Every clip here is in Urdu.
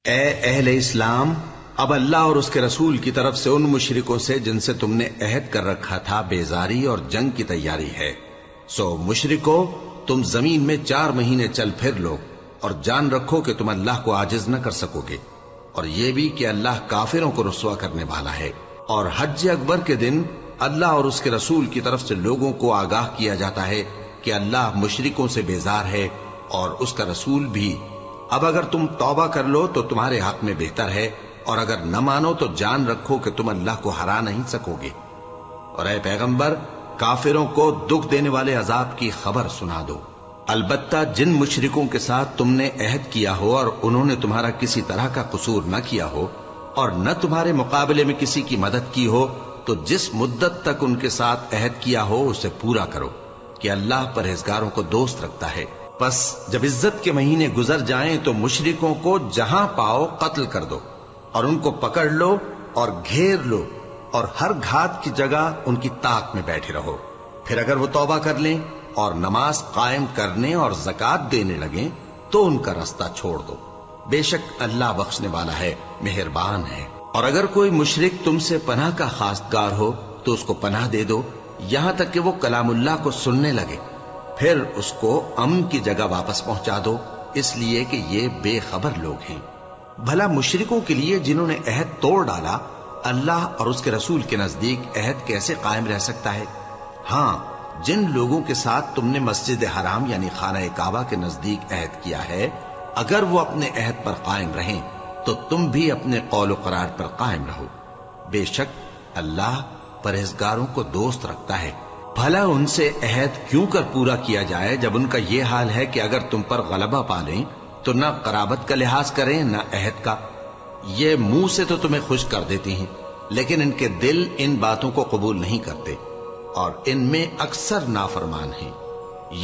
اے اہل اسلام، اب اللہ اور اس کے رسول کی طرف سے ان مشرکوں سے جن سے تم نے عہد کر رکھا تھا بیزاری اور جنگ کی تیاری ہے۔ سو مشرکو، تم زمین میں 4 مہینے چل پھر لو اور جان رکھو کہ تم اللہ کو عاجز نہ کر سکو گے، اور یہ بھی کہ اللہ کافروں کو رسوا کرنے والا ہے۔ اور حج اکبر کے دن اللہ اور اس کے رسول کی طرف سے لوگوں کو آگاہ کیا جاتا ہے کہ اللہ مشرکوں سے بیزار ہے اور اس کا رسول بھی۔ اب اگر تم توبہ کر لو تو تمہارے حق میں بہتر ہے، اور اگر نہ مانو تو جان رکھو کہ تم اللہ کو ہرا نہیں سکو گے۔ اور اے پیغمبر، کافروں کو دکھ دینے والے عذاب کی خبر سنا دو۔ البتہ جن مشرکوں کے ساتھ تم نے عہد کیا ہو اور انہوں نے تمہارا کسی طرح کا قصور نہ کیا ہو اور نہ تمہارے مقابلے میں کسی کی مدد کی ہو، تو جس مدت تک ان کے ساتھ عہد کیا ہو اسے پورا کرو، کہ اللہ پرہیزگاروں کو دوست رکھتا ہے۔ پس جب عزت کے مہینے گزر جائیں تو مشرکوں کو جہاں پاؤ قتل کر دو، اور ان کو پکڑ لو اور گھیر لو، اور ہر گھات کی جگہ ان کی طاق میں بیٹھے رہو۔ پھر اگر وہ توبہ کر لیں اور نماز قائم کرنے اور زکوٰۃ دینے لگیں تو ان کا رستہ چھوڑ دو، بے شک اللہ بخشنے والا ہے، مہربان ہے۔ اور اگر کوئی مشرک تم سے پناہ کا خواستگار ہو تو اس کو پناہ دے دو، یہاں تک کہ وہ کلام اللہ کو سننے لگے، پھر اس کو امن کی جگہ واپس پہنچا دو، اس لیے کہ یہ بے خبر لوگ ہیں۔ بھلا مشرکوں کے لیے جنہوں نے عہد توڑ ڈالا، اللہ اور اس کے رسول کے نزدیک عہد کیسے قائم رہ سکتا ہے؟ ہاں، جن لوگوں کے ساتھ تم نے مسجد حرام یعنی خانہ کعبہ کے نزدیک عہد کیا ہے، اگر وہ اپنے عہد پر قائم رہیں تو تم بھی اپنے قول و قرار پر قائم رہو، بے شک اللہ پرہیزگاروں کو دوست رکھتا ہے۔ بھلا ان سے عہد کیوں کر پورا کیا جائے جب ان کا یہ حال ہے کہ اگر تم پر غلبہ پالیں تو نہ قرابت کا لحاظ کریں نہ عہد کا۔ یہ منہ سے تو تمہیں خوش کر دیتی ہیں، لیکن ان کے دل ان باتوں کو قبول نہیں کرتے، اور ان میں اکثر نافرمان ہیں۔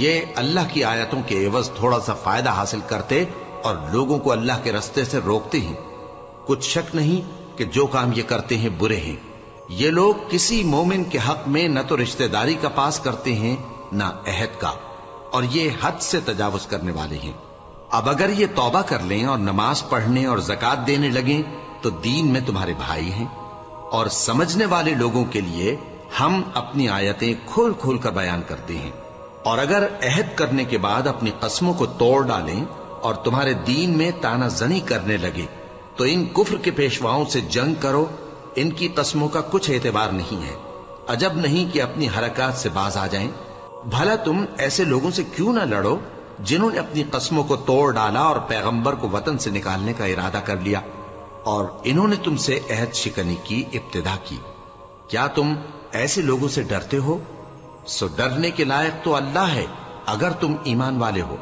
یہ اللہ کی آیتوں کے عوض تھوڑا سا فائدہ حاصل کرتے اور لوگوں کو اللہ کے رستے سے روکتے ہیں۔ کچھ شک نہیں کہ جو کام یہ کرتے ہیں برے ہیں۔ یہ لوگ کسی مومن کے حق میں نہ تو رشتہ داری کا پاس کرتے ہیں نہ عہد کا، اور یہ حد سے تجاوز کرنے والے ہیں۔ اب اگر یہ توبہ کر لیں اور نماز پڑھنے اور زکوٰۃ دینے لگیں تو دین میں تمہارے بھائی ہیں، اور سمجھنے والے لوگوں کے لیے ہم اپنی آیتیں کھول کھول کر بیان کرتے ہیں۔ اور اگر عہد کرنے کے بعد اپنی قسموں کو توڑ ڈالیں اور تمہارے دین میں تانا زنی کرنے لگے تو ان کفر کے پیشواؤں سے جنگ کرو، ان کی قسموں کا کچھ اعتبار نہیں ہے، عجب نہیں کہ اپنی حرکات سے باز آ جائیں۔ بھلا تم ایسے لوگوں سے کیوں نہ لڑو جنہوں نے اپنی قسموں کو توڑ ڈالا اور پیغمبر کو وطن سے نکالنے کا ارادہ کر لیا، اور انہوں نے تم سے عہد شکنی کی ابتدا کی۔ کیا تم ایسے لوگوں سے ڈرتے ہو؟ سو ڈرنے کے لائق تو اللہ ہے اگر تم ایمان والے ہو۔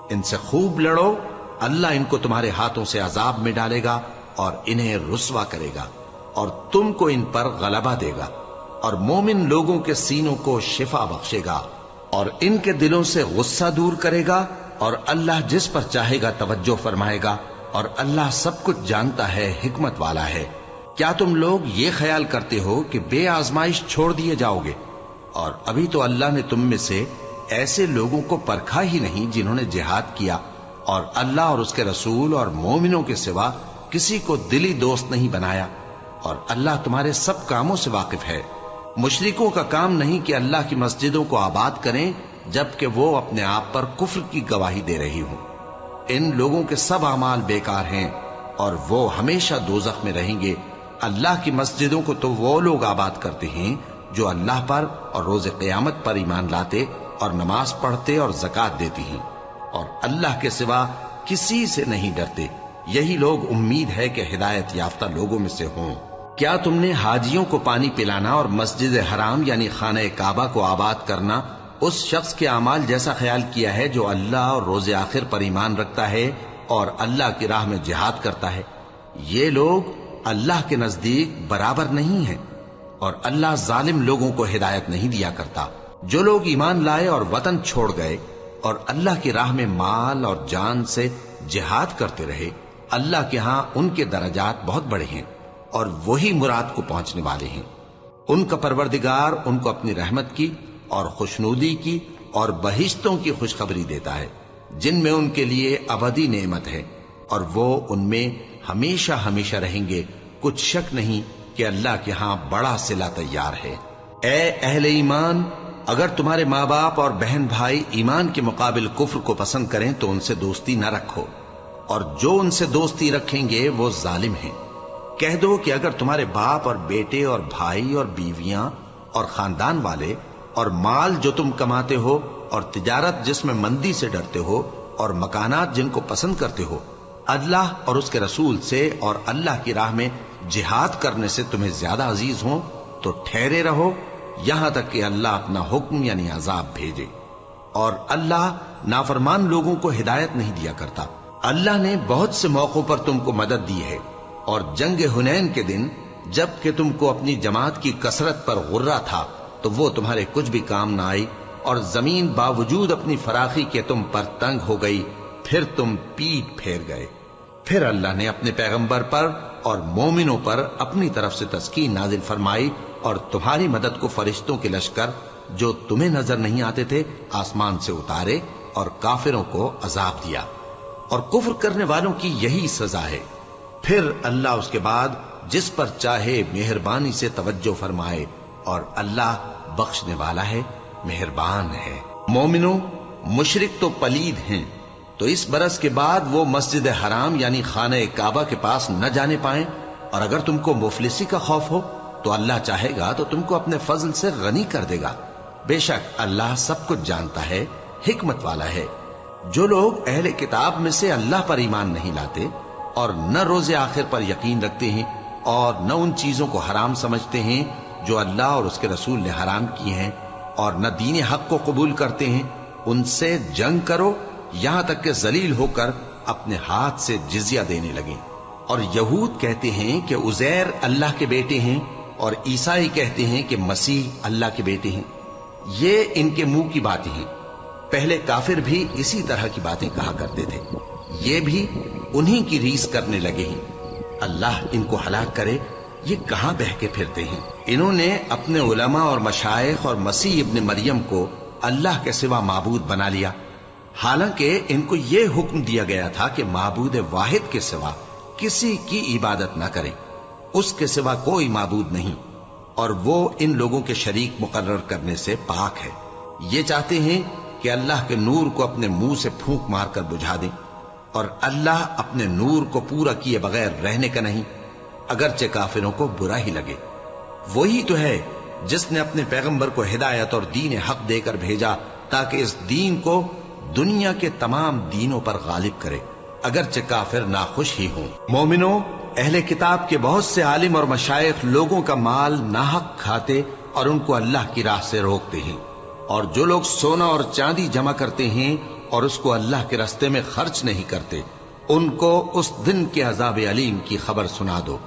ان سے خوب لڑو، اللہ ان کو تمہارے ہاتھوں سے عذاب میں ڈالے گا اور انہیں رسوا کرے گا، اور تم کو ان پر غلبہ دے گا، اور مومن لوگوں کے سینوں کو شفا بخشے گا، اور ان کے دلوں سے غصہ دور کرے گا، اور اللہ جس پر چاہے گا توجہ فرمائے گا، اور اللہ سب کچھ جانتا ہے، حکمت والا ہے۔ کیا تم لوگ یہ خیال کرتے ہو کہ بے آزمائش چھوڑ دیے جاؤ گے؟ اور ابھی تو اللہ نے تم میں سے ایسے لوگوں کو پرکھا ہی نہیں جنہوں نے جہاد کیا، اور اللہ اور اس کے رسول اور مومنوں کے سوا کسی کو دلی دوست نہیں بنایا، اور اللہ تمہارے سب کاموں سے واقف ہے۔ مشرکوں کا کام نہیں کہ اللہ کی مسجدوں کو آباد کریں جبکہ وہ اپنے آپ پر کفر کی گواہی دے رہی ہوں۔ ان لوگوں کے سب اعمال بیکار ہیں اور وہ ہمیشہ دوزخ میں رہیں گے۔ اللہ کی مسجدوں کو تو وہ لوگ آباد کرتے ہیں جو اللہ پر اور روز قیامت پر ایمان لاتے اور نماز پڑھتے اور زکوٰۃ دیتی ہیں، اور اللہ کے سوا کسی سے نہیں ڈرتے۔ یہی لوگ امید ہے کہ ہدایت یافتہ لوگوں میں سے ہوں۔ کیا تم نے حاجیوں کو پانی پلانا اور مسجد حرام یعنی خانہ کعبہ کو آباد کرنا اس شخص کے اعمال جیسا خیال کیا ہے جو اللہ اور روز آخر پر ایمان رکھتا ہے اور اللہ کی راہ میں جہاد کرتا ہے؟ یہ لوگ اللہ کے نزدیک برابر نہیں ہیں، اور اللہ ظالم لوگوں کو ہدایت نہیں دیا کرتا۔ جو لوگ ایمان لائے اور وطن چھوڑ گئے اور اللہ کی راہ میں مال اور جان سے جہاد کرتے رہے، اللہ کے ہاں ان کے درجات بہت بڑے ہیں، اور وہی مراد کو پہنچنے والے ہیں۔ ان کا پروردگار ان کو اپنی رحمت کی اور خوشنودی کی اور بہشتوں کی خوشخبری دیتا ہے جن میں ان کے لیے ابدی نعمت ہے، اور وہ ان میں ہمیشہ ہمیشہ رہیں گے، کچھ شک نہیں کہ اللہ کے ہاں بڑا صلہ تیار ہے۔ اے اہل ایمان، اگر تمہارے ماں باپ اور بہن بھائی ایمان کے مقابل کفر کو پسند کریں تو ان سے دوستی نہ رکھو، اور جو ان سے دوستی رکھیں گے وہ ظالم ہیں۔ کہہ دو کہ اگر تمہارے باپ اور بیٹے اور بھائی اور بیویاں اور خاندان والے اور مال جو تم کماتے ہو اور تجارت جس میں مندی سے ڈرتے ہو اور مکانات جن کو پسند کرتے ہو اللہ اور اس کے رسول سے اور اللہ کی راہ میں جہاد کرنے سے تمہیں زیادہ عزیز ہوں تو ٹھہرے رہو یہاں تک کہ اللہ اپنا حکم یعنی عذاب بھیجے، اور اللہ نافرمان لوگوں کو ہدایت نہیں دیا کرتا۔ اللہ نے بہت سے موقعوں پر تم کو مدد دی ہے، اور جنگ حنین کے دن جب کہ تم کو اپنی جماعت کی کثرت پر غرہ تھا تو وہ تمہارے کچھ بھی کام نہ آئی، اور زمین باوجود اپنی فراخی کے تم پر تنگ ہو گئی، پھر تم پیٹ پھیر گئے۔ پھر اللہ نے اپنے پیغمبر پر اور مومنوں پر اپنی طرف سے تسکین نازل فرمائی، اور تمہاری مدد کو فرشتوں کے لشکر جو تمہیں نظر نہیں آتے تھے آسمان سے اتارے، اور کافروں کو عذاب دیا، اور کفر کرنے والوں کی یہی سزا ہے۔ پھر اللہ اس کے بعد جس پر چاہے مہربانی سے توجہ فرمائے، اور اللہ بخشنے والا ہے، مہربان ہے۔ مومنو، مشرک تو پلید ہیں، تو اس برس کے بعد وہ مسجد حرام یعنی خانہ کعبہ کے پاس نہ جانے پائیں، اور اگر تم کو مفلسی کا خوف ہو تو اللہ چاہے گا تو تم کو اپنے فضل سے غنی کر دے گا، بے شک اللہ سب کچھ جانتا ہے، حکمت والا ہے۔ جو لوگ اہل کتاب میں سے اللہ پر ایمان نہیں لاتے اور نہ روز آخر پر یقین رکھتے ہیں اور نہ ان چیزوں کو حرام سمجھتے ہیں جو اللہ اور اس کے رسول نے حرام کی ہیں، اور نہ دین حق کو قبول کرتے ہیں، ان سے جنگ کرو یہاں تک کہ ذلیل ہو کر اپنے ہاتھ سے جزیہ دینے لگیں۔ اور یہود کہتے ہیں کہ عزیر اللہ کے بیٹے ہیں، اور عیسائی کہتے ہیں کہ مسیح اللہ کے بیٹے ہیں۔ یہ ان کے منہ کی باتیں ہیں، پہلے کافر بھی اسی طرح کی باتیں کہا کرتے تھے، یہ بھی انہی کی ریس کرنے لگے ہیں۔ اللہ ان کو ہلاک کرے، یہ کہاں بہ کے پھرتے ہیں؟ انہوں نے اپنے علماء اور مشائخ اور مسیح ابن مریم کو اللہ کے سوا معبود بنا لیا، حالانکہ ان کو یہ حکم دیا گیا تھا کہ معبود واحد کے سوا کسی کی عبادت نہ کریں، اس کے سوا کوئی معبود نہیں، اور وہ ان لوگوں کے شریک مقرر کرنے سے پاک ہے۔ یہ چاہتے ہیں کہ اللہ کے نور کو اپنے منہ سے پھونک مار کر بجھا دیں، اور اللہ اپنے نور کو پورا کیے بغیر رہنے کا نہیں، اگرچہ کافروں کو برا ہی لگے۔ وہی تو ہے جس نے اپنے پیغمبر کو ہدایت اور دین حق دے کر بھیجا تاکہ اس دین کو دنیا کے تمام دینوں پر غالب کرے، اگرچہ کافر ناخوش ہی ہوں۔ مومنوں، اہل کتاب کے بہت سے عالم اور مشائخ لوگوں کا مال ناحق کھاتے اور ان کو اللہ کی راہ سے روکتے ہیں، اور جو لوگ سونا اور چاندی جمع کرتے ہیں اور اس کو اللہ کے راستے میں خرچ نہیں کرتے، ان کو اس دن کے عذاب علیم کی خبر سنا دو،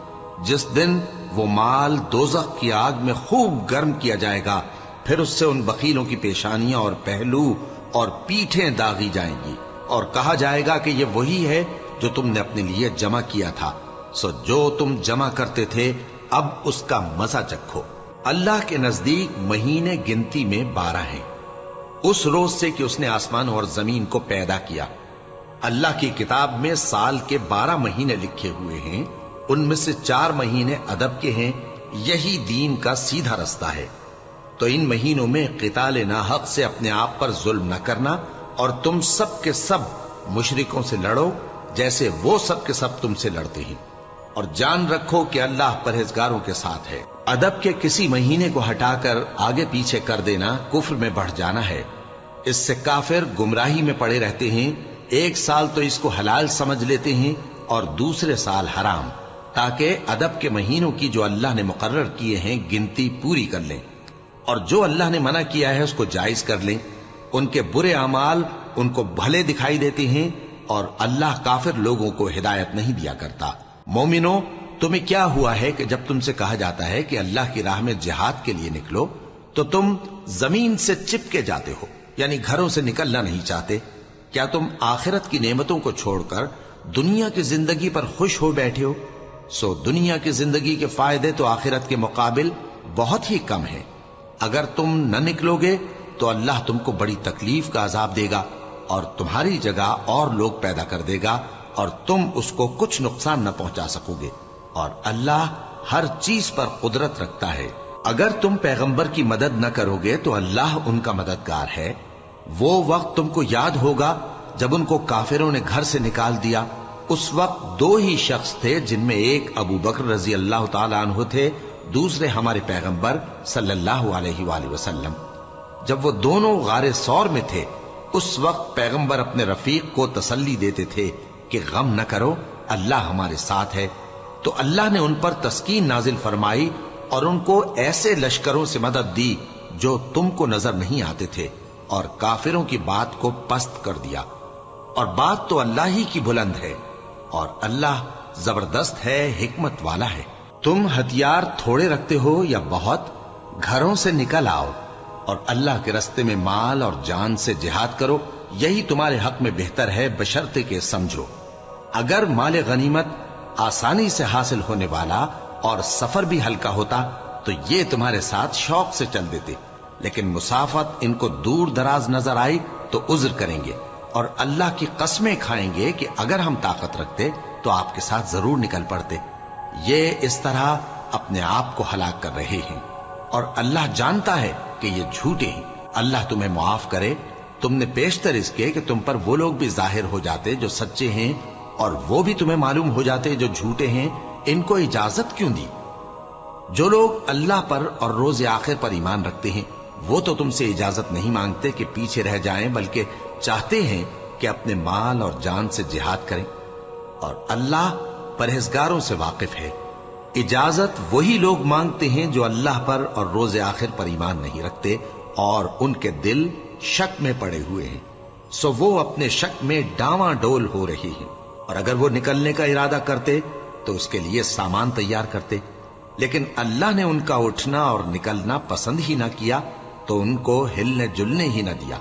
جس دن وہ مال دوزخ کی آگ میں خوب گرم کیا جائے گا، پھر اس سے ان بخیلوں کی پیشانیاں اور پہلو اور پیٹھیں داغی جائیں گی، اور کہا جائے گا کہ یہ وہی ہے جو تم نے اپنے لیے جمع کیا تھا، سو جو تم جمع کرتے تھے اب اس کا مزہ چکھو۔ اللہ کے نزدیک مہینے گنتی میں 12 ہیں، اس روز سے کہ اس نے آسمان اور زمین کو پیدا کیا۔ اللہ کی کتاب میں سال کے 12 مہینے لکھے ہوئے ہیں، ان میں سے 4 مہینے ادب کے ہیں، یہی دین کا سیدھا رستہ ہے۔ تو ان مہینوں میں قتال ناحق سے اپنے آپ پر ظلم نہ کرنا، اور تم سب کے سب مشرکوں سے لڑو جیسے وہ سب کے سب تم سے لڑتے ہیں، اور جان رکھو کہ اللہ پرہیزگاروں کے ساتھ ہے۔ ادب کے کسی مہینے کو ہٹا کر آگے پیچھے کر دینا کفر میں بڑھ جانا ہے، اس سے کافر گمراہی میں پڑے رہتے ہیں، ایک سال تو اس کو حلال سمجھ لیتے ہیں اور دوسرے سال حرام، تاکہ ادب کے مہینوں کی جو اللہ نے مقرر کیے ہیں گنتی پوری کر لیں، اور جو اللہ نے منع کیا ہے اس کو جائز کر لیں۔ ان کے برے اعمال ان کو بھلے دکھائی دیتے ہیں، اور اللہ کافر لوگوں کو ہدایت نہیں دیا کرتا۔ مومنو، تمہیں کیا ہوا ہے کہ جب تم سے کہا جاتا ہے کہ اللہ کی راہ میں جہاد کے لیے نکلو تو تم زمین سے چپکے جاتے ہو، یعنی گھروں سے نکلنا نہیں چاہتے؟ کیا تم آخرت کی نعمتوں کو چھوڑ کر دنیا کی زندگی پر خوش ہو بیٹھے ہو؟ سو دنیا کی زندگی کے فائدے تو آخرت کے مقابل بہت ہی کم ہیں۔ اگر تم نہ نکلو گے تو اللہ تم کو بڑی تکلیف کا عذاب دے گا، اور تمہاری جگہ اور لوگ پیدا کر دے گا اور تم اس کو کچھ نقصان نہ پہنچا سکو گے، اور اللہ ہر چیز پر قدرت رکھتا ہے۔ اگر تم پیغمبر کی مدد نہ کرو گے تو اللہ ان کا مددگار ہے۔ وہ وقت تم کو یاد ہوگا جب ان کو کافروں نے گھر سے نکال دیا۔ اس وقت دو ہی شخص تھے، جن میں ایک ابو بکر رضی اللہ تعالی عنہ تھے، دوسرے ہمارے پیغمبر صلی اللہ علیہ وآلہ وسلم۔ جب وہ دونوں غار ثور میں تھے، اس وقت پیغمبر اپنے رفیق کو تسلی دیتے تھے کہ غم نہ کرو، اللہ ہمارے ساتھ ہے۔ تو اللہ نے ان پر تسکین نازل فرمائی اور ان کو ایسے لشکروں سے مدد دی جو تم کو نظر نہیں آتے تھے، اور کافروں کی بات کو پست کر دیا۔ اور بات تو اللہ ہی کی بلند ہے، اور اللہ زبردست ہے، حکمت والا ہے۔ تم ہتھیار تھوڑے رکھتے ہو یا بہت، گھروں سے نکل آؤ اور اللہ کے راستے میں مال اور جان سے جہاد کرو، یہی تمہارے حق میں بہتر ہے، بشرطے کہ سمجھو۔ اگر مال غنیمت آسانی سے حاصل ہونے والا اور سفر بھی ہلکا ہوتا تو یہ تمہارے ساتھ شوق سے چل دیتے، لیکن مسافت ان کو دور دراز نظر آئی تو عذر کریں گے، اور اللہ کی قسمیں کھائیں گے کہ اگر ہم طاقت رکھتے تو آپ کے ساتھ ضرور نکل پڑتے۔ یہ اس طرح اپنے آپ کو ہلاک کر رہے ہیں، اور اللہ جانتا ہے کہ یہ جھوٹے ہیں۔ اللہ تمہیں معاف کرے، تم نے پیشتر اس کے کہ تم پر وہ لوگ بھی ظاہر ہو جاتے جو سچے ہیں، اور وہ بھی تمہیں معلوم ہو جاتے جو جھوٹے ہیں۔ ان کو اجازت کیوں دی؟ جو لوگ اللہ پر اور روز آخر پر ایمان رکھتے ہیں وہ تو تم سے اجازت نہیں مانگتے کہ پیچھے رہ جائیں، بلکہ چاہتے ہیں کہ اپنے مال اور جان سے جہاد کریں، اور اللہ پرہیزگاروں سے واقف ہے۔ اجازت وہی لوگ مانگتے ہیں جو اللہ پر اور روز آخر پر ایمان نہیں رکھتے اور ان کے دل شک میں پڑے ہوئے ہیں، سو وہ اپنے شک میں ڈاواں ڈول ہو رہی ہیں۔ اور اگر وہ نکلنے کا ارادہ کرتے تو اس کے لیے سامان تیار کرتے، لیکن اللہ نے ان کا اٹھنا اور نکلنا پسند ہی نہ کیا تو ان کو ہلنے جلنے ہی نہ دیا،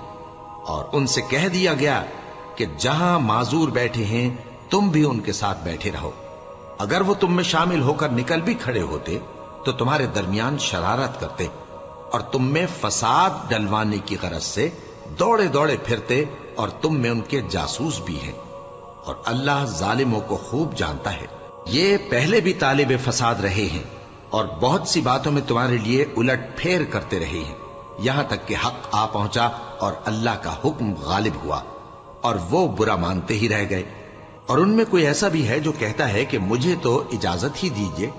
اور ان سے کہہ دیا گیا کہ جہاں معذور بیٹھے ہیں تم بھی ان کے ساتھ بیٹھے رہو۔ اگر وہ تم میں شامل ہو کر نکل بھی کھڑے ہوتے تو تمہارے درمیان شرارت کرتے اور تم میں فساد ڈلوانے کی غرض سے دوڑے دوڑے پھرتے، اور تم میں ان کے جاسوس بھی ہیں، اور اللہ ظالموں کو خوب جانتا ہے۔ یہ پہلے بھی طالب فساد رہے ہیں اور بہت سی باتوں میں تمہارے لیے الٹ پھیر کرتے رہے ہیں، یہاں تک کہ حق آ پہنچا اور اللہ کا حکم غالب ہوا، اور وہ برا مانتے ہی رہ گئے۔ اور ان میں کوئی ایسا بھی ہے جو کہتا ہے کہ مجھے تو اجازت ہی دیجیے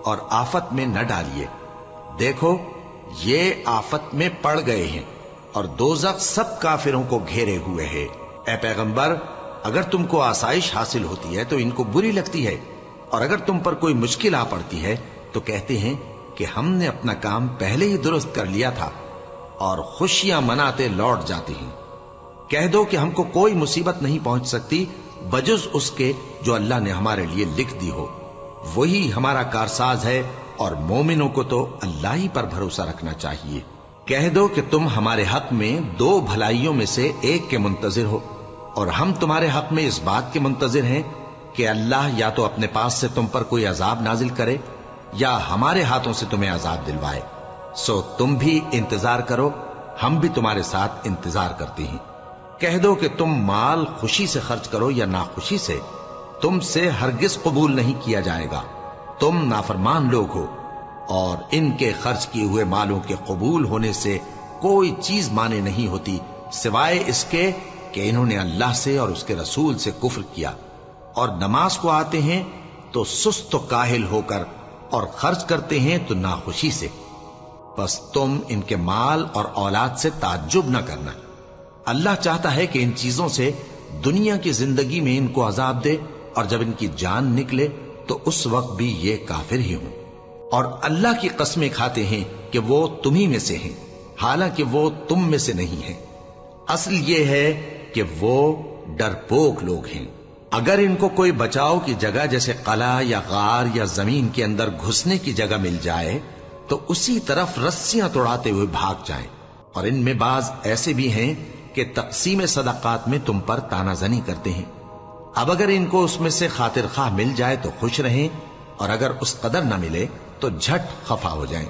اور آفت میں نہ ڈالیے۔ دیکھو یہ آفت میں پڑ گئے ہیں، اور دوزخ سب کافروں کو گھیرے ہوئے ہے۔ اے پیغمبر، اگر تم کو آسائش حاصل ہوتی ہے تو ان کو بری لگتی ہے، اور اگر تم پر کوئی مشکل آ پڑتی ہے تو کہتے ہیں کہ ہم نے اپنا کام پہلے ہی درست کر لیا تھا، اور خوشیاں مناتے لوٹ جاتے ہیں۔ کہہ دو کہ ہم کو کوئی مصیبت نہیں پہنچ سکتی بجز اس کے جو اللہ نے ہمارے لیے لکھ دی ہو، وہی ہمارا کارساز ہے، اور مومنوں کو تو اللہ ہی پر بھروسہ رکھنا چاہیے۔ کہہ دو کہ تم ہمارے حق میں دو بھلائیوں میں سے ایک کے منتظر ہو، اور ہم تمہارے حق میں اس بات کے منتظر ہیں کہ اللہ یا تو اپنے پاس سے تم پر کوئی عذاب نازل کرے یا ہمارے ہاتھوں سے تمہیں عذاب دلوائے، سو تم بھی انتظار کرو، ہم بھی تمہارے ساتھ انتظار کرتے ہیں۔ کہہ دو کہ تم مال خوشی سے خرچ کرو یا ناخوشی سے، تم سے ہرگز قبول نہیں کیا جائے گا، تم نافرمان لوگ ہو، اور ان کے خرچ کیے ہوئے مالوں کے قبول ہونے سے کوئی چیز مانے نہیں ہوتی سوائے اس کے کہ انہوں نے اللہ سے اور اس کے رسول سے کفر کیا، اور نماز کو آتے ہیں تو سست و کاہل ہو کر، اور خرچ کرتے ہیں تو ناخوشی سے۔ بس تم ان کے مال اور اولاد سے تعجب نہ کرنا، اللہ چاہتا ہے کہ ان چیزوں سے دنیا کی زندگی میں ان کو عذاب دے، اور جب ان کی جان نکلے تو اس وقت بھی یہ کافر ہی ہوں، اور اللہ کی قسمیں کھاتے ہیں کہ وہ تمہیں میں سے ہیں، حالانکہ وہ تم میں سے نہیں ہیں۔ اصل یہ ہے کہ وہ ڈرپوک لوگ ہیں۔ اگر ان کو کوئی بچاؤ کی جگہ جیسے قلعہ یا غار یا زمین کے اندر گھسنے کی جگہ مل جائے تو اسی طرف رسیاں توڑاتے ہوئے بھاگ جائیں، اور ان میں بعض ایسے بھی ہیں کہ تقسیم صدقات میں تم پر تانا زنی کرتے ہیں۔ اب اگر ان کو اس میں سے خاطر خواہ مل جائے تو خوش رہیں، اور اگر اس قدر نہ ملے تو جھٹ خفا ہو جائیں۔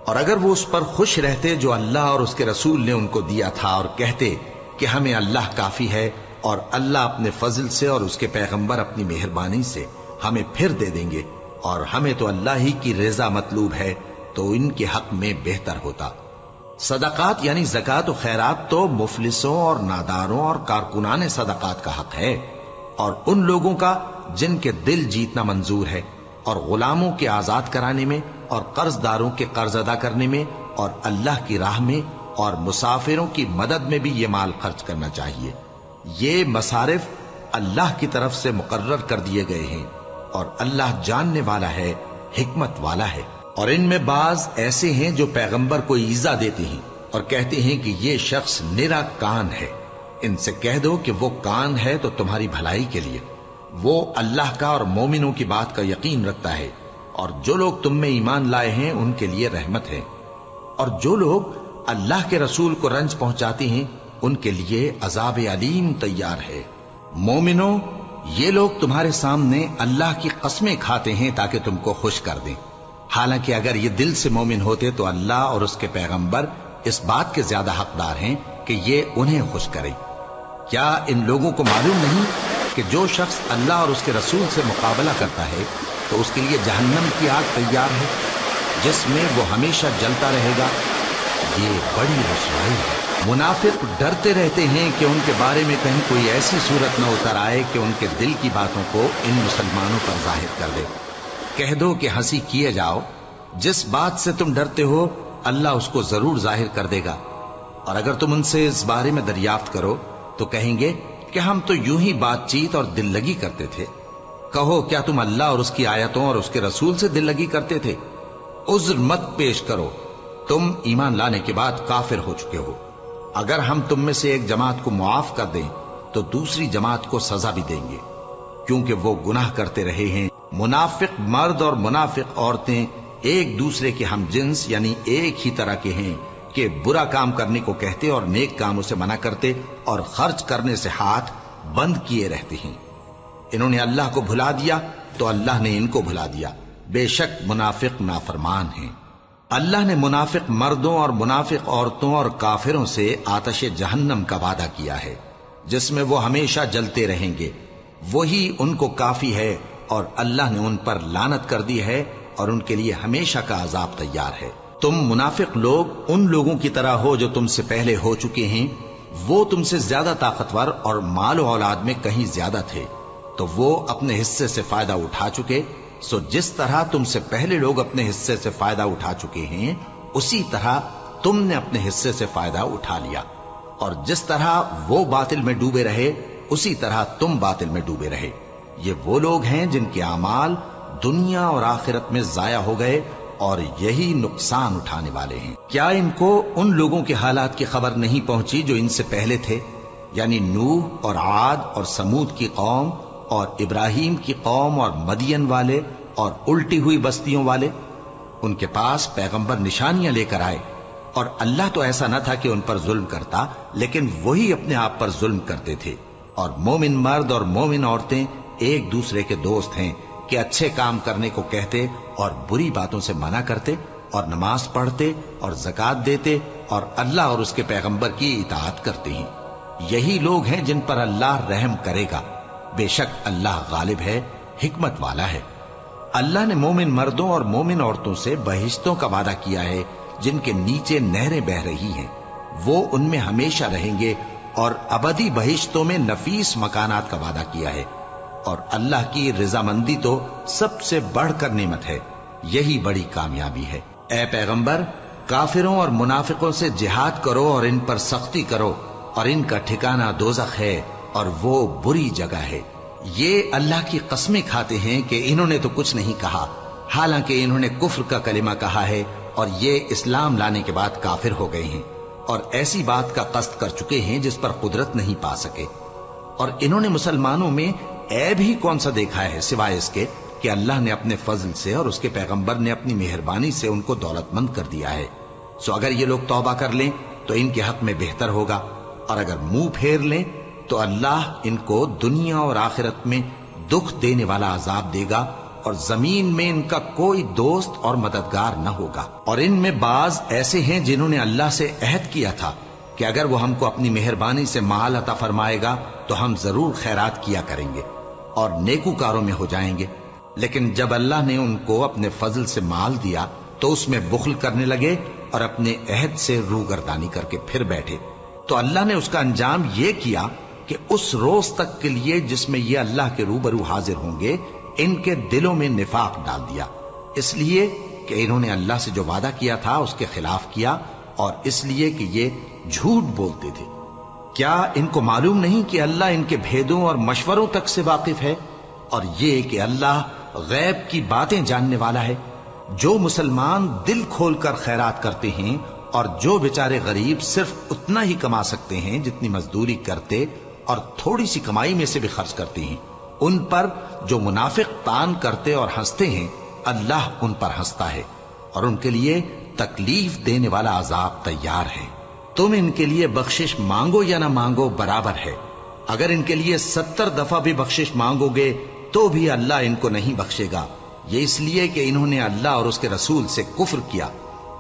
اور اگر وہ اس پر خوش رہتے جو اللہ اور اس کے رسول نے ان کو دیا تھا، اور کہتے کہ ہمیں اللہ کافی ہے اور اللہ اپنے فضل سے اور اس کے پیغمبر اپنی مہربانی سے ہمیں پھر دے دیں گے، اور ہمیں تو اللہ ہی کی رضا مطلوب ہے، تو ان کے حق میں بہتر ہوتا۔ صدقات یعنی زکوٰۃ و خیرات تو مفلسوں اور ناداروں اور کارکنان صدقات کا حق ہے، اور ان لوگوں کا جن کے دل جیتنا منظور ہے، اور غلاموں کے آزاد کرانے میں، اور قرض داروں کے قرض ادا کرنے میں، اور اللہ کی راہ میں اور مسافروں کی مدد میں بھی یہ مال خرچ کرنا چاہیے۔ یہ مصارف اللہ کی طرف سے مقرر کر دیے گئے ہیں، اور اللہ جاننے والا ہے، حکمت والا ہے۔ اور ان میں بعض ایسے ہیں جو پیغمبر کو ایذا دیتے ہیں اور کہتے ہیں کہ یہ شخص نرا کان ہے۔ ان سے کہہ دو کہ وہ کان ہے تو تمہاری بھلائی کے لیے، وہ اللہ کا اور مومنوں کی بات کا یقین رکھتا ہے، اور جو لوگ تم میں ایمان لائے ہیں ان کے لیے رحمت ہے، اور جو لوگ اللہ کے رسول کو رنج پہنچاتے ہیں ان کے لیے عذاب علیم تیار ہے۔ مومنوں، یہ لوگ تمہارے سامنے اللہ کی قسمیں کھاتے ہیں تاکہ تم کو خوش کر دیں، حالانکہ اگر یہ دل سے مومن ہوتے تو اللہ اور اس کے پیغمبر اس بات کے زیادہ حقدار ہیں کہ یہ انہیں خوش کرے۔ کیا ان لوگوں کو معلوم نہیں کہ جو شخص اللہ اور اس کے رسول سے مقابلہ کرتا ہے تو اس کے لیے جہنم کی آگ تیار ہے، جس میں وہ ہمیشہ جلتا رہے گا؟ یہ بڑی رسوائی ہے۔ منافق ڈرتے رہتے ہیں کہ ان کے بارے میں کہیں کوئی ایسی صورت نہ اتر آئے کہ ان کے دل کی باتوں کو ان مسلمانوں پر ظاہر کر دے۔ کہہ دو کہ ہنسی کیے جاؤ، جس بات سے تم ڈرتے ہو اللہ اس کو ضرور ظاہر کر دے گا، اور اگر تم ان سے اس بارے میں دریافت کرو تو کہیں گے کہ ہم تو یوں ہی بات چیت اور دل لگی کرتے تھے۔ کہو کیا تم اللہ اور اس کی آیتوں اور اس کے رسول سے دل لگی کرتے تھے؟ عذر مت پیش کرو، تم ایمان لانے کے بعد کافر ہو چکے ہو۔ اگر ہم تم میں سے ایک جماعت کو معاف کر دیں تو دوسری جماعت کو سزا بھی دیں گے، کیونکہ وہ گناہ کرتے رہے ہیں۔ منافق مرد اور منافق عورتیں ایک دوسرے کے ہم جنس یعنی ایک ہی طرح کے ہیں کہ برا کام کرنے کو کہتے اور نیک کاموں سے منع کرتے اور خرچ کرنے سے ہاتھ بند کیے رہتے ہیں۔ انہوں نے اللہ کو بھلا دیا تو اللہ نے ان کو بھلا دیا، بے شک منافق نافرمان ہیں۔ اللہ نے منافق مردوں اور منافق عورتوں اور کافروں سے آتش جہنم کا وعدہ کیا ہے، جس میں وہ ہمیشہ جلتے رہیں گے، وہی ان کو کافی ہے، اور اللہ نے ان پر لعنت کر دی ہے اور ان کے لیے ہمیشہ کا عذاب تیار ہے۔ تم منافق لوگ ان لوگوں کی طرح ہو جو تم سے پہلے ہو چکے ہیں، وہ تم سے زیادہ طاقتور اور مال و اولاد میں کہیں زیادہ تھے، تو وہ اپنے حصے سے فائدہ اٹھا چکے، سو جس طرح تم سے پہلے لوگ اپنے حصے سے فائدہ اٹھا چکے ہیں اسی طرح تم نے اپنے حصے سے فائدہ اٹھا لیا، اور جس طرح وہ باطل میں ڈوبے رہے اسی طرح تم باطل میں ڈوبے رہے۔ یہ وہ لوگ ہیں جن کے اعمال دنیا اور آخرت میں ضائع ہو گئے اور یہی نقصان اٹھانے والے ہیں۔ کیا ان کو ان لوگوں کے حالات کی خبر نہیں پہنچی جو ان سے پہلے تھے، یعنی نوح اور عاد اور سمود کی قوم اور ابراہیم کی قوم اور مدین والے اور الٹی ہوئی بستیوں والے؟ ان کے پاس پیغمبر نشانیاں لے کر آئے، اور اللہ تو ایسا نہ تھا کہ ان پر ظلم کرتا، لیکن وہی اپنے آپ پر ظلم کرتے تھے۔ اور مومن مرد اور مومن عورتیں ایک دوسرے کے دوست ہیں کہ اچھے کام کرنے کو کہتے اور بری باتوں سے منع کرتے، اور نماز پڑھتے اور زکوٰۃ دیتے اور اللہ اور اس کے پیغمبر کی اطاعت کرتے ہیں۔ یہی لوگ ہیں جن پر اللہ رحم کرے گا، بے شک اللہ غالب ہے، حکمت والا ہے۔ اللہ نے مومن مردوں اور مومن عورتوں سے بہشتوں کا وعدہ کیا ہے جن کے نیچے نہریں بہ رہی ہیں، وہ ان میں ہمیشہ رہیں گے، اور ابدی بہشتوں میں نفیس مکانات کا وعدہ کیا ہے، اور اللہ کی رضامندی تو سب سے بڑھ کر نعمت ہے، یہی بڑی کامیابی ہے۔ اے پیغمبر، کافروں اور منافقوں سے جہاد کرو اور ان پر سختی کرو، اور ان کا ٹھکانہ دوزخ ہے اور وہ بری جگہ ہے۔ یہ اللہ کی قسمیں کھاتے ہیں کہ انہوں نے تو کچھ نہیں کہا، حالانکہ انہوں نے کفر کا کلمہ کہا ہے اور یہ اسلام لانے کے بعد کافر ہو گئے ہیں، اور ایسی بات کا قصد کر چکے ہیں جس پر قدرت نہیں پا سکے۔ اور انہوں نے مسلمانوں میں عیب ہی کون سا دیکھا ہے سوائے اس کے کہ اللہ نے اپنے فضل سے اور اس کے پیغمبر نے اپنی مہربانی سے ان کو دولت مند کر دیا ہے۔ سو اگر یہ لوگ توبہ کر لیں تو ان کے حق میں بہتر ہوگا، اور اگر منہ پھیر لیں تو اللہ ان کو دنیا اور آخرت میں دکھ دینے والا عذاب دے گا، اور زمین میں ان کا کوئی دوست اور مددگار نہ ہوگا۔ اور ان میں بعض ایسے ہیں جنہوں نے اللہ سے عہد کیا تھا کہ اگر وہ ہم کو اپنی مہربانی سے مال عطا فرمائے گا تو ہم ضرور خیرات کیا کریں گے اور نیکوکاروں میں ہو جائیں گے، لیکن جب اللہ نے ان کو اپنے فضل سے مال دیا تو اس میں بخل کرنے لگے اور اپنے عہد سے روگردانی کر کے پھر بیٹھے، تو اللہ نے اس کا انجام یہ کیا کہ اس روز تک کے لیے جس میں یہ اللہ کے روبرو حاضر ہوں گے ان کے دلوں میں نفاق ڈال دیا، اس لیے کہ انہوں نے اللہ سے جو وعدہ کیا تھا اس کے خلاف کیا، اور اس لیے کہ یہ جھوٹ بولتے تھے۔ کیا ان کو معلوم نہیں کہ اللہ ان کے بھیدوں اور مشوروں تک سے واقف ہے، اور یہ کہ اللہ غیب کی باتیں جاننے والا ہے؟ جو مسلمان دل کھول کر خیرات کرتے ہیں اور جو بیچارے غریب صرف اتنا ہی کما سکتے ہیں جتنی مزدوری کرتے اور تھوڑی سی کمائی میں سے بھی خرچ کرتے ہیں، ان پر جو منافق تان کرتے اور ہنستے ہیں اللہ ان پر ہنستا ہے اور ان کے لیے تکلیف دینے والا عذاب تیار ہے۔ تم ان کے لیے بخشش مانگو یا نہ مانگو برابر ہے، اگر ان کے لیے 70 دفعہ بھی بخشش مانگو گے تو بھی اللہ ان کو نہیں بخشے گا، یہ اس لیے کہ انہوں نے اللہ اور اس کے رسول سے کفر کیا،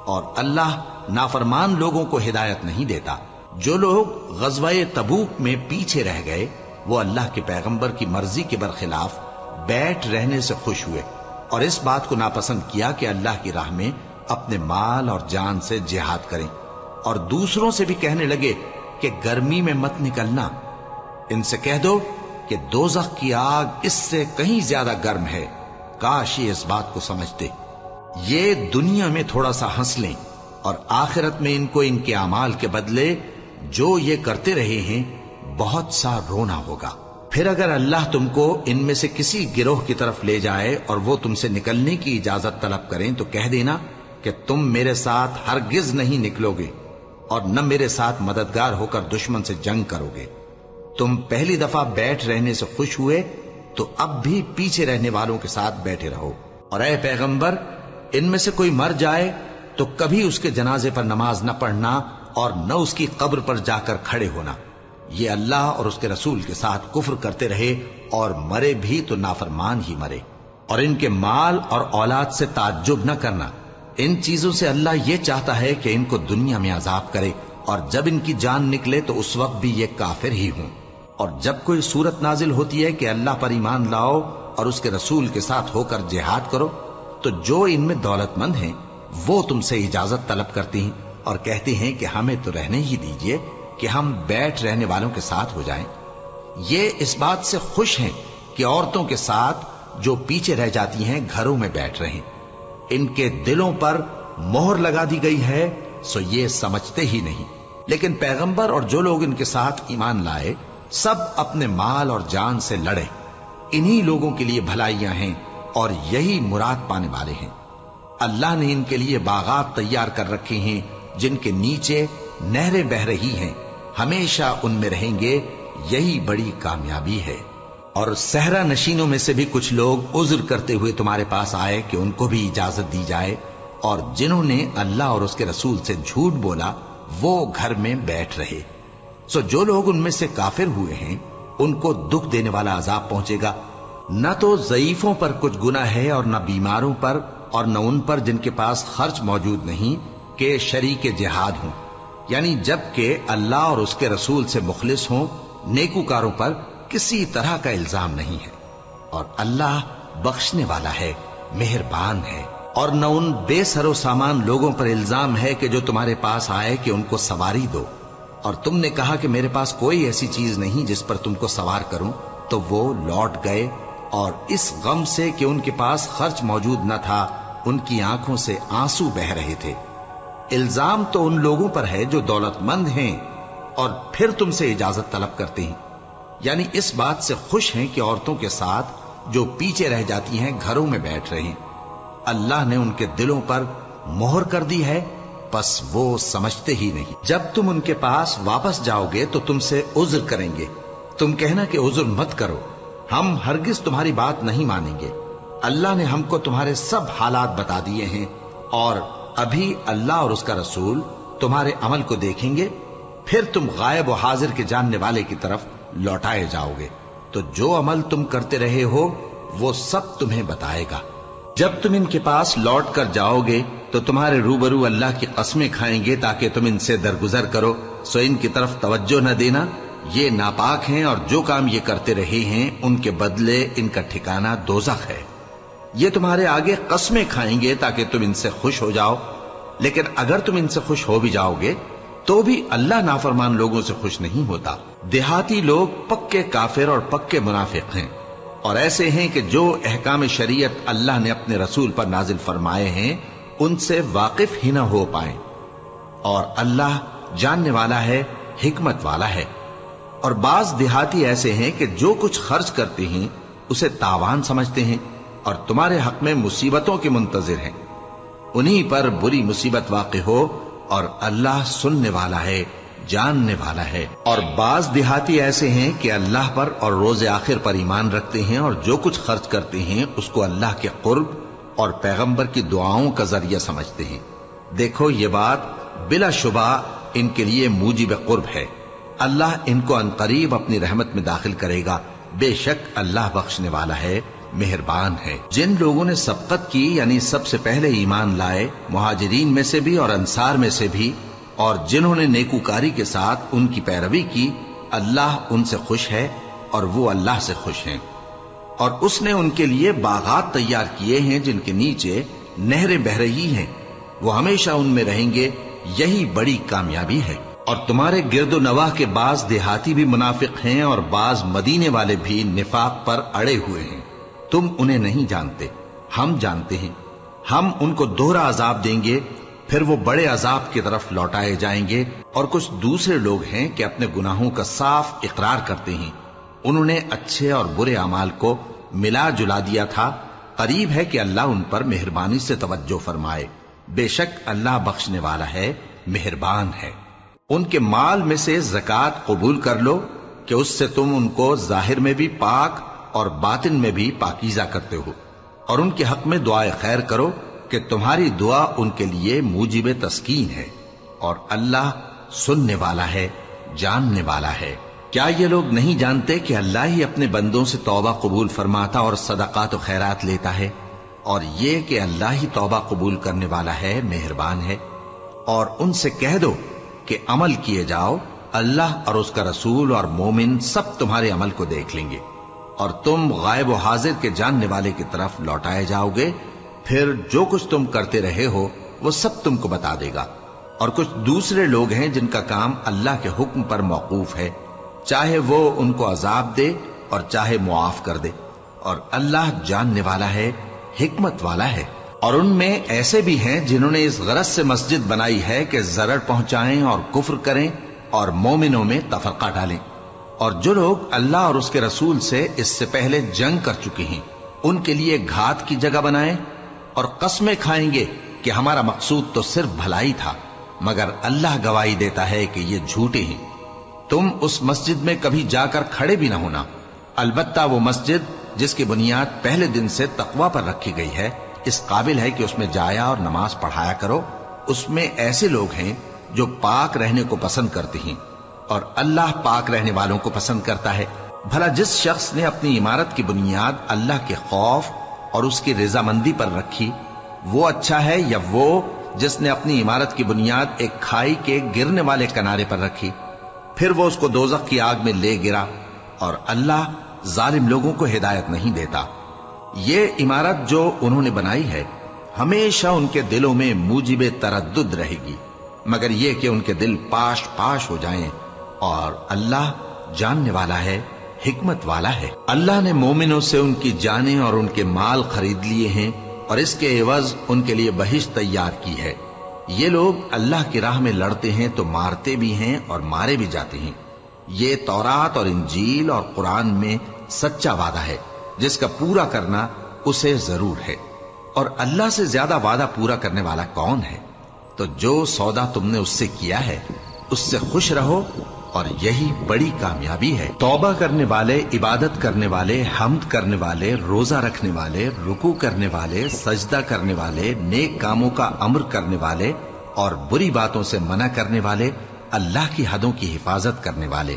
اور اللہ نافرمان لوگوں کو ہدایت نہیں دیتا۔ جو لوگ غزوہ تبوک میں پیچھے رہ گئے وہ اللہ کے پیغمبر کی مرضی کے برخلاف بیٹھ رہنے سے خوش ہوئے اور اس بات کو ناپسند کیا کہ اللہ کی راہ میں اپنے مال اور جان سے جہاد کریں، اور دوسروں سے بھی کہنے لگے کہ گرمی میں مت نکلنا، ان سے کہہ دو کہ دوزخ کی آگ اس سے کہیں زیادہ گرم ہے، کاش یہ اس بات کو سمجھتے۔ یہ دنیا میں تھوڑا سا ہنس لیں اور آخرت میں ان کو ان کے اعمال کے بدلے جو یہ کرتے رہے ہیں بہت سا رونا ہوگا۔ پھر اگر اللہ تم کو ان میں سے کسی گروہ کی طرف لے جائے اور وہ تم سے نکلنے کی اجازت طلب کریں تو کہہ دینا کہ تم میرے ساتھ ہرگز نہیں نکلو گے اور نہ میرے ساتھ مددگار ہو کر دشمن سے جنگ کرو گے۔ تم پہلی دفعہ بیٹھ رہنے سے خوش ہوئے تو اب بھی پیچھے رہنے والوں کے ساتھ بیٹھے رہو، اور اے پیغمبر ان میں سے کوئی مر جائے تو کبھی اس کے جنازے پر نماز نہ پڑھنا اور نہ اس کی قبر پر جا کر کھڑے ہونا، یہ اللہ اور اس کے رسول کے ساتھ کفر کرتے رہے اور مرے بھی تو نافرمان ہی مرے۔ اور ان کے مال اور اولاد سے تعجب نہ کرنا، ان چیزوں سے اللہ یہ چاہتا ہے کہ ان کو دنیا میں عذاب کرے اور جب ان کی جان نکلے تو اس وقت بھی یہ کافر ہی ہوں۔ اور جب کوئی صورت نازل ہوتی ہے کہ اللہ پر ایمان لاؤ اور اس کے رسول کے ساتھ ہو کر جہاد کرو تو جو ان میں دولت مند ہیں وہ تم سے اجازت طلب کرتی ہیں اور کہتے ہیں کہ ہمیں تو رہنے ہی دیجئے کہ ہم بیٹھ رہنے والوں کے ساتھ ہو جائیں۔ یہ اس بات سے خوش ہیں کہ عورتوں کے ساتھ جو پیچھے رہ جاتی ہیں گھروں میں بیٹھ رہیں، ان کے دلوں پر مہر لگا دی گئی ہے سو یہ سمجھتے ہی نہیں۔ لیکن پیغمبر اور جو لوگ ان کے ساتھ ایمان لائے سب اپنے مال اور جان سے لڑے، انہی لوگوں کے لیے بھلائیاں ہیں اور یہی مراد پانے والے ہیں۔ اللہ نے ان کے لیے باغات تیار کر رکھے ہیں جن کے نیچے نہریں بہ رہی ہیں، ہمیشہ ان میں رہیں گے، یہی بڑی کامیابی ہے۔ اور صحرا نشینوں میں سے بھی کچھ لوگ عذر کرتے ہوئے تمہارے پاس آئے کہ ان کو بھی اجازت دی جائے، اور جنہوں نے اللہ اور اس کے رسول سے جھوٹ بولا وہ گھر میں بیٹھ رہے۔ سو جو لوگ ان میں سے کافر ہوئے ہیں ان کو دکھ دینے والا عذاب پہنچے گا، نہ تو ضعیفوں پر کچھ گناہ ہے اور نہ بیماروں پر اور نہ ان پر جن کے پاس خرچ موجود نہیں کہ شریک جہاد ہوں، یعنی جب کہ اللہ اور اس کے رسول سے مخلص ہوں، نیکوکاروں پر کسی طرح کا الزام نہیں ہے، اور اللہ بخشنے والا ہے، مہربان ہے۔ اور نہ ان بے سر و سامان لوگوں پر الزام ہے کہ جو تمہارے پاس آئے کہ ان کو سواری دو، اور تم نے کہا کہ میرے پاس کوئی ایسی چیز نہیں جس پر تم کو سوار کروں، تو وہ لوٹ گئے اور اس غم سے کہ ان کے پاس خرچ موجود نہ تھا ان کی آنکھوں سے آنسو بہ رہے تھے۔ الزام تو ان لوگوں پر ہے جو دولت مند ہیں اور پھر تم سے اجازت طلب کرتے ہیں، یعنی اس بات سے خوش ہیں کہ عورتوں کے ساتھ جو پیچھے رہ جاتی ہیں گھروں میں بیٹھ رہے ہیں۔ اللہ نے ان کے دلوں پر مہر کر دی ہے پس وہ سمجھتے ہی نہیں۔ جب تم ان کے پاس واپس جاؤ گے تو تم سے عذر کریں گے، تم کہنا کہ عذر مت کرو، ہم ہرگز تمہاری بات نہیں مانیں گے۔ اللہ نے ہم کو تمہارے سب حالات بتا دیے ہیں، اور ابھی اللہ اور اس کا رسول تمہارے عمل کو دیکھیں گے، پھر تم غائب و حاضر کے جاننے والے کی طرف لوٹائے جاؤ گے، تو جو عمل تم کرتے رہے ہو وہ سب تمہیں بتائے گا۔ جب تم ان کے پاس لوٹ کر جاؤ گے تو تمہارے روبرو اللہ کی قسمیں کھائیں گے تاکہ تم ان سے درگزر کرو، سو ان کی طرف توجہ نہ دینا، یہ ناپاک ہیں اور جو کام یہ کرتے رہے ہیں ان کے بدلے ان کا ٹھکانہ دوزخ ہے۔ یہ تمہارے آگے قسمیں کھائیں گے تاکہ تم ان سے خوش ہو جاؤ، لیکن اگر تم ان سے خوش ہو بھی جاؤ گے تو بھی اللہ نافرمان لوگوں سے خوش نہیں ہوتا۔ دیہاتی لوگ پکے کافر اور پکے منافق ہیں، اور ایسے ہیں کہ جو احکام شریعت اللہ نے اپنے رسول پر نازل فرمائے ہیں ان سے واقف ہی نہ ہو پائیں، اور اللہ جاننے والا ہے، حکمت والا ہے۔ اور بعض دیہاتی ایسے ہیں کہ جو کچھ خرچ کرتے ہیں اسے تاوان سمجھتے ہیں اور تمہارے حق میں مصیبتوں کے منتظر ہیں، انہی پر بری مصیبت واقع ہو، اور اللہ سننے والا ہے، جاننے والا ہے۔ اور بعض دیہاتی ایسے ہیں کہ اللہ پر اور روز آخر پر ایمان رکھتے ہیں اور جو کچھ خرچ کرتے ہیں اس کو اللہ کے قرب اور پیغمبر کی دعاؤں کا ذریعہ سمجھتے ہیں۔ دیکھو یہ بات بلا شبہ ان کے لیے موجب قرب ہے، اللہ ان کو عنقریب اپنی رحمت میں داخل کرے گا، بے شک اللہ بخشنے والا ہے، مہربان ہے۔ جن لوگوں نے سبقت کی یعنی سب سے پہلے ایمان لائے، مہاجرین میں سے بھی اور انصار میں سے بھی، اور جنہوں نے نیکوکاری کے ساتھ ان کی پیروی کی، اللہ ان سے خوش ہے اور وہ اللہ سے خوش ہیں۔ اور اس نے ان کے لیے باغات تیار کیے ہیں جن کے نیچے نہریں بہہ رہی ہیں، وہ ہمیشہ ان میں رہیں گے، یہی بڑی کامیابی ہے۔ اور تمہارے گرد و نواح کے بعض دیہاتی بھی منافق ہیں اور بعض مدینے والے بھی نفاق پر اڑے ہوئے ہیں، تم انہیں نہیں جانتے، ہم جانتے ہیں۔ ہم ان کو دوہرا عذاب دیں گے، پھر وہ بڑے عذاب کی طرف لوٹائے جائیں گے۔ اور کچھ دوسرے لوگ ہیں کہ اپنے گناہوں کا صاف اقرار کرتے ہیں، انہوں نے اچھے اور برے اعمال کو ملا جلا دیا تھا، قریب ہے کہ اللہ ان پر مہربانی سے توجہ فرمائے، بے شک اللہ بخشنے والا ہے، مہربان ہے۔ ان کے مال میں سے زکوٰۃ قبول کر لو کہ اس سے تم ان کو ظاہر میں بھی پاک اور باطن میں بھی پاکیزہ کرتے ہو، اور ان کے حق میں دعائے خیر کرو کہ تمہاری دعا ان کے لیے موجب تسکین ہے، اور اللہ سننے والا ہے، جاننے والا ہے۔ کیا یہ لوگ نہیں جانتے کہ اللہ ہی اپنے بندوں سے توبہ قبول فرماتا اور صدقات و خیرات لیتا ہے، اور یہ کہ اللہ ہی توبہ قبول کرنے والا ہے، مہربان ہے۔ اور ان سے کہہ دو کہ عمل کیے جاؤ، اللہ اور اس کا رسول اور مومن سب تمہارے عمل کو دیکھ لیں گے، اور تم غائب و حاضر کے جاننے والے کی طرف لوٹائے جاؤ گے، پھر جو کچھ تم کرتے رہے ہو وہ سب تم کو بتا دے گا۔ اور کچھ دوسرے لوگ ہیں جن کا کام اللہ کے حکم پر موقوف ہے، چاہے وہ ان کو عذاب دے اور چاہے معاف کر دے، اور اللہ جاننے والا ہے، حکمت والا ہے۔ اور ان میں ایسے بھی ہیں جنہوں نے اس غرض سے مسجد بنائی ہے کہ ضرر پہنچائیں اور کفر کریں اور مومنوں میں تفرقہ ڈالیں، اور جو لوگ اللہ اور اس کے رسول سے اس سے پہلے جنگ کر چکے ہیں ان کے لیے گھات کی جگہ بنائیں، اور قسمیں کھائیں گے کہ ہمارا مقصود تو صرف بھلائی تھا، مگر اللہ گواہی دیتا ہے کہ یہ جھوٹے ہیں۔ تم اس مسجد میں کبھی جا کر کھڑے بھی نہ ہونا، البتہ وہ مسجد جس کی بنیاد پہلے دن سے تقوی پر رکھی گئی ہے اس قابل ہے کہ اس میں جایا اور نماز پڑھایا کرو۔ اس میں ایسے لوگ ہیں جو پاک رہنے کو پسند کرتے ہیں، اور اللہ پاک رہنے والوں کو پسند کرتا ہے۔ بھلا جس شخص نے اپنی عمارت کی بنیاد اللہ کے خوف اور اس کی رضامندی پر رکھی، وہ اچھا ہے یا وہ جس نے اپنی عمارت کی بنیاد ایک کھائی کے گرنے والے کنارے پر رکھی، پھر وہ اس کو دوزخ کی آگ میں لے گرا، اور اللہ ظالم لوگوں کو ہدایت نہیں دیتا۔ یہ عمارت جو انہوں نے بنائی ہے ہمیشہ ان کے دلوں میں موجب تردد رہے گی، مگر یہ کہ ان کے دل پاش پاش ہو جائیں، اور اللہ جاننے والا ہے، حکمت والا ہے۔ اللہ نے مومنوں سے ان کی جانیں اور ان کے مال خرید لیے ہیں، اور اس کے عوض ان کے لیے بہشت تیار کی ہے۔ یہ لوگ اللہ کی راہ میں لڑتے ہیں تو مارتے بھی ہیں اور مارے بھی جاتے ہیں۔ یہ تورات اور انجیل اور قرآن میں سچا وعدہ ہے جس کا پورا کرنا اسے ضرور ہے، اور اللہ سے زیادہ وعدہ پورا کرنے والا کون ہے؟ تو جو سودا تم نے اس سے کیا ہے اس سے خوش رہو، اور یہی بڑی کامیابی ہے۔ توبہ کرنے والے، عبادت کرنے والے، حمد کرنے والے، روزہ رکھنے والے، رکوع کرنے والے، سجدہ کرنے والے، نیک کاموں کا امر کرنے والے اور بری باتوں سے منع کرنے والے، اللہ کی حدوں کی حفاظت کرنے والے،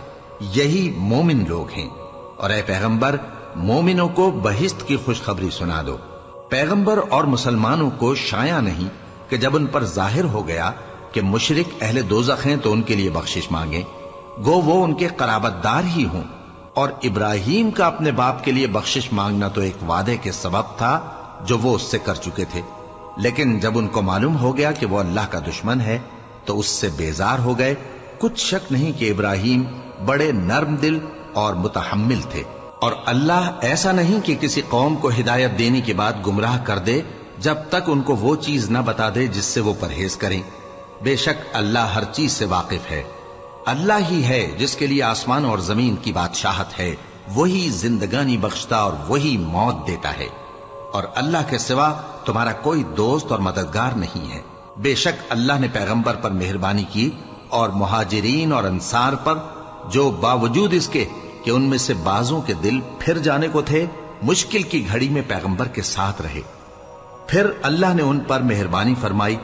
یہی مومن لوگ ہیں۔ اور اے پیغمبر، مومنوں کو بہشت کی خوشخبری سنا دو۔ پیغمبر اور مسلمانوں کو شایع نہیں کہ جب ان پر ظاہر ہو گیا کہ مشرک اہل دوزخ ہیں تو ان کے لیے بخشش مانگیں، گو وہ ان کے قرابت دار ہی ہوں۔ اور ابراہیم کا اپنے باپ کے لیے بخشش مانگنا تو ایک وعدے کے سبب تھا جو وہ اس سے کر چکے تھے، لیکن جب ان کو معلوم ہو گیا کہ وہ اللہ کا دشمن ہے تو اس سے بیزار ہو گئے۔ کچھ شک نہیں کہ ابراہیم بڑے نرم دل اور متحمل تھے، اور اللہ ایسا نہیں کہ کسی قوم کو ہدایت دینے کے بعد گمراہ کر دے جب تک ان کو وہ چیز نہ بتا دے جس سے وہ پرہیز کریں۔ بے شک اللہ ہر چیز سے واقف ہے۔ اللہ ہی ہے جس کے لیے آسمان اور زمین کی بادشاہت ہے، وہی زندگانی بخشتا اور وہی موت دیتا ہے، اور اللہ کے سوا تمہارا کوئی دوست اور مددگار نہیں ہے۔ بے شک اللہ نے پیغمبر پر مہربانی کی اور مہاجرین اور انصار پر، جو باوجود اس کے کہ ان میں سے بعضوں کے دل پھر جانے کو تھے، مشکل کی گھڑی میں پیغمبر کے ساتھ رہے۔ پھر اللہ نے ان پر مہربانی فرمائی،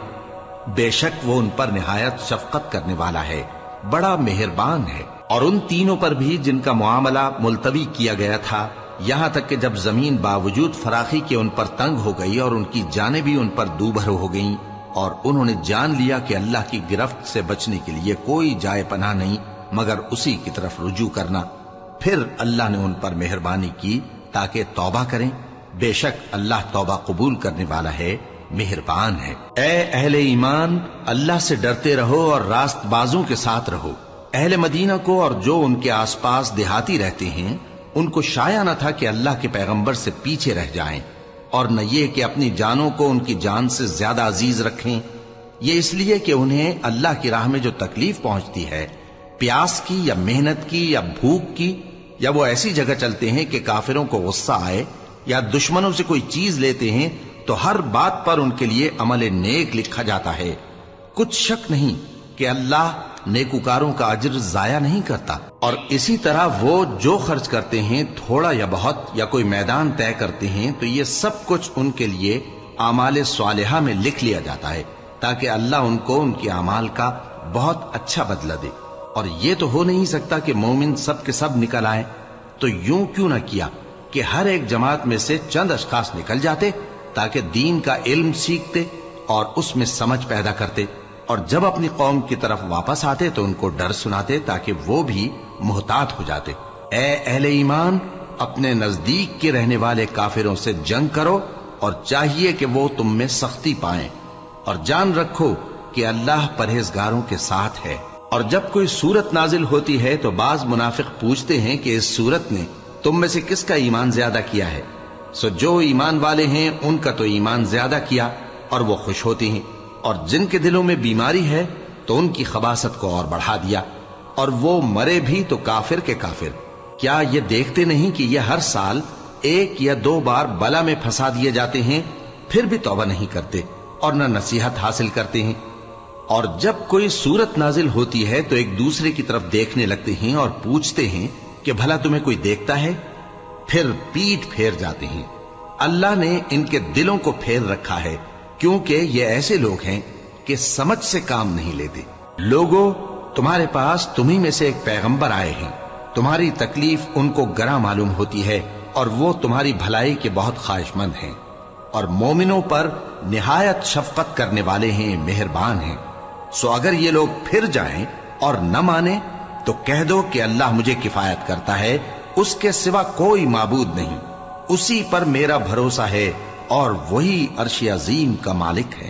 بے شک وہ ان پر نہایت شفقت کرنے والا ہے، بڑا مہربان ہے۔ اور ان تینوں پر بھی جن کا معاملہ ملتوی کیا گیا تھا، یہاں تک کہ جب زمین باوجود فراخی کے ان پر تنگ ہو گئی اور ان کی جانیں بھی ان پر دوبھر ہو گئیں، اور انہوں نے جان لیا کہ اللہ کی گرفت سے بچنے کے لیے کوئی جائے پناہ نہیں مگر اسی کی طرف رجوع کرنا، پھر اللہ نے ان پر مہربانی کی تاکہ توبہ کریں۔ بے شک اللہ توبہ قبول کرنے والا ہے، مہربان ہے۔ اے اہل ایمان، اللہ سے ڈرتے رہو اور راست بازوں کے ساتھ رہو۔ اہل مدینہ کو اور جو ان کے آس پاس دیہاتی رہتے ہیں، ان کو شایع نہ تھا کہ اللہ کے پیغمبر سے پیچھے رہ جائیں، اور نہ یہ کہ اپنی جانوں کو ان کی جان سے زیادہ عزیز رکھیں۔ یہ اس لیے کہ انہیں اللہ کی راہ میں جو تکلیف پہنچتی ہے، پیاس کی یا محنت کی یا بھوک کی، یا وہ ایسی جگہ چلتے ہیں کہ کافروں کو غصہ آئے یا دشمنوں سے کوئی چیز لیتے ہیں، تو ہر بات پر ان کے لیے عمل نیک لکھا جاتا ہے۔ کچھ شک نہیں کہ اللہ نیکوکاروں کا اجر ضائع نہیں کرتا۔ اور اسی طرح وہ جو خرچ کرتے ہیں، تھوڑا یا بہت، یا کوئی میدان طے کرتے ہیں، تو یہ سب کچھ ان کے لیے اعمال صالحہ میں لکھ لیا جاتا ہے، تاکہ اللہ ان کو ان کے اعمال کا بہت اچھا بدلہ دے۔ اور یہ تو ہو نہیں سکتا کہ مومن سب کے سب نکل آئیں، تو یوں کیوں نہ کیا کہ ہر ایک جماعت میں سے چند اشخاص نکل جاتے تاکہ دین کا علم سیکھتے اور اس میں سمجھ پیدا کرتے، اور جب اپنی قوم کی طرف واپس آتے تو ان کو ڈر سناتے تاکہ وہ بھی محتاط ہو جاتے۔ اے اہل ایمان، اپنے نزدیک کے رہنے والے کافروں سے جنگ کرو، اور چاہیے کہ وہ تم میں سختی پائیں، اور جان رکھو کہ اللہ پرہیزگاروں کے ساتھ ہے۔ اور جب کوئی سورت نازل ہوتی ہے تو بعض منافق پوچھتے ہیں کہ اس سورت نے تم میں سے کس کا ایمان زیادہ کیا ہے؟ سو جو ایمان والے ہیں ان کا تو ایمان زیادہ کیا، اور وہ خوش ہوتی ہیں، اور جن کے دلوں میں بیماری ہے تو ان کی خباثت کو اور بڑھا دیا، اور وہ مرے بھی تو کافر کے کافر۔ کیا یہ دیکھتے نہیں کہ یہ ہر سال 1 یا 2 بار بلا میں پھنسا دیے جاتے ہیں، پھر بھی توبہ نہیں کرتے اور نہ نصیحت حاصل کرتے ہیں؟ اور جب کوئی سورت نازل ہوتی ہے تو ایک دوسرے کی طرف دیکھنے لگتے ہیں اور پوچھتے ہیں کہ بھلا تمہیں کوئی دیکھتا ہے؟ پھر پیٹ پھیر جاتے ہیں۔ اللہ نے ان کے دلوں کو پھیر رکھا ہے، کیونکہ یہ ایسے لوگ ہیں کہ سمجھ سے کام نہیں لیتے۔ لوگوں، تمہارے پاس تمہیں میں سے ایک پیغمبر آئے ہیں، تمہاری تکلیف ان کو گراں معلوم ہوتی ہے، اور وہ تمہاری بھلائی کے بہت خواہش مند ہیں، اور مومنوں پر نہایت شفقت کرنے والے ہیں، مہربان ہیں۔ سو اگر یہ لوگ پھر جائیں اور نہ مانیں تو کہہ دو کہ اللہ مجھے کفایت کرتا ہے، اس کے سوا کوئی معبود نہیں، اسی پر میرا بھروسہ ہے، اور وہی عرش عظیم کا مالک ہے۔